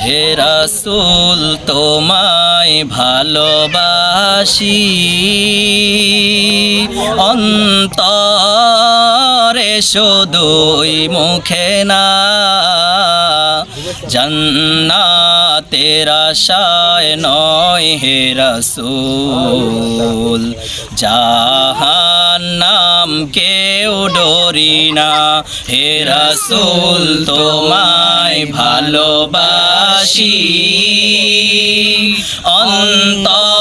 হে রাসূল তোমায় ভালোবাসি অন্তরে শুধুই মুখে না জান্নাতের আশায় নয় হে রাসূল জাহান্নাম কেউ ডরি না হে রাসূল তোমায় ভালোবাসি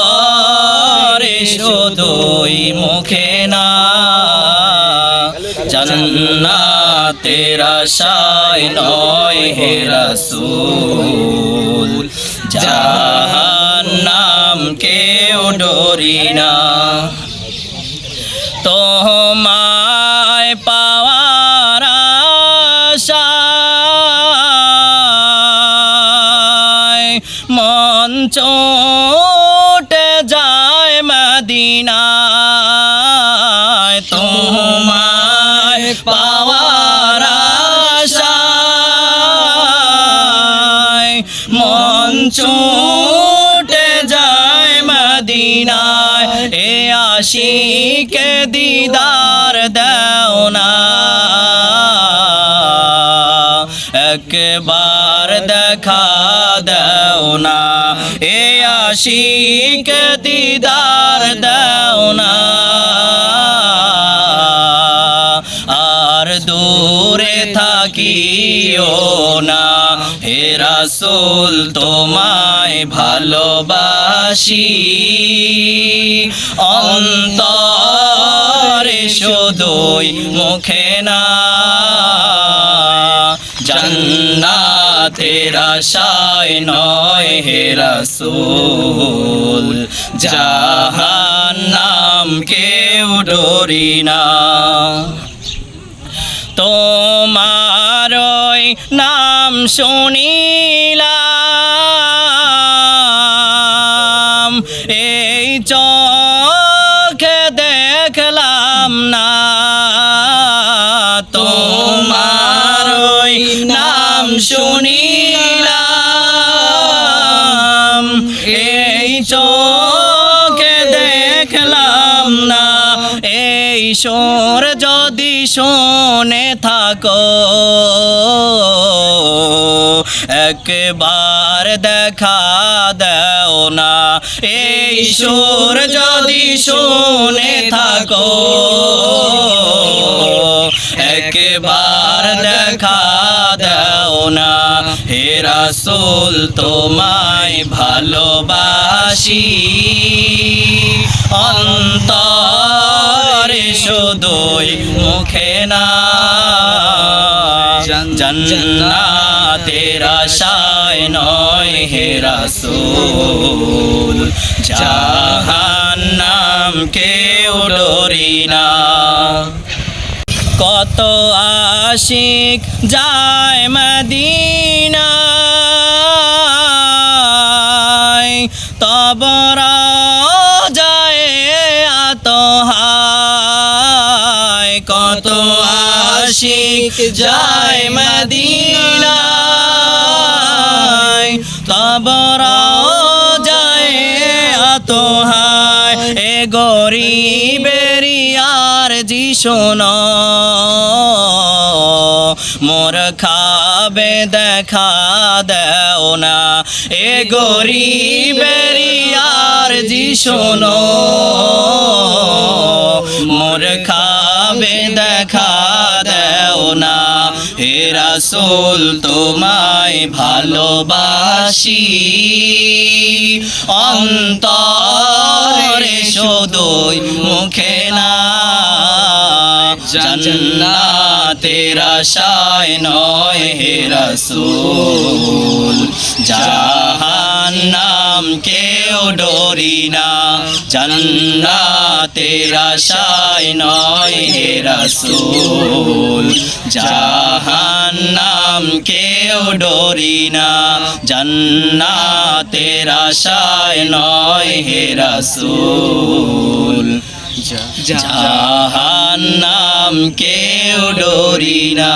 অন্তরে শুধুই মুখে না জান্নাতের আশায় নয় হে রাসূল জাহান্নাম কেউ ডরি না তোমায় পাওয়ার আশায় মন ছুটে যায় মদিনায় তোমায় পাওয়ার আশায় মন ছুটে যায় মদিনায় এ আশিকে দিদার দাও না একবার দেখা দাও না এ আশিকে দিদার দাও না আর দূরে থাকিও না হে রাসূল তোমায় ভালোবাসি অন্তরে শুধুই মুখে না জান্নাতের আশায় নয় হে রাসূল জাহান্নাম কেউ ডরি না তোমারই নাম শুনিলাম এই চোখে দেখলাম না তোমারই নাম শুনিলাম এই চোখে দেখলাম না এই সুর যদি শুনে থাকো একবার দেখা দাও না এই সুর যদি শুনে থাকো একবার দেখা দাও না হে রাসূল তোমায় ভালোবাসি অন্তরে শুধুই মুখে না জান্নাতের আশায় নয় হে রাসূল জাহান্নাম কেউ ডরি না কত আশিক যায় মদিনায় তব যায় আতহায় কত আশিক যায় মদিনায় তব যায় আতহায় এ গরিবেরি আর জি শোনো মোর খাবে দেখা দেও না এ গরিবেরি আর জি শোনো মোর খাবে দেখা দেও না হে রাসূল তোমায় ভালোবাসি অন্তরে শুধুই মুখে না জান্নাতের আশায় নয় হে রাসূল জাহান্নাম কেউ ডরি না জান্নাতের আশায় নয় হে রাসূল জাহান্নাম কেউ ডরি না জান্নাতের আশায় নয় হে রাসূল জাহান্নাম কেউ ডরি না।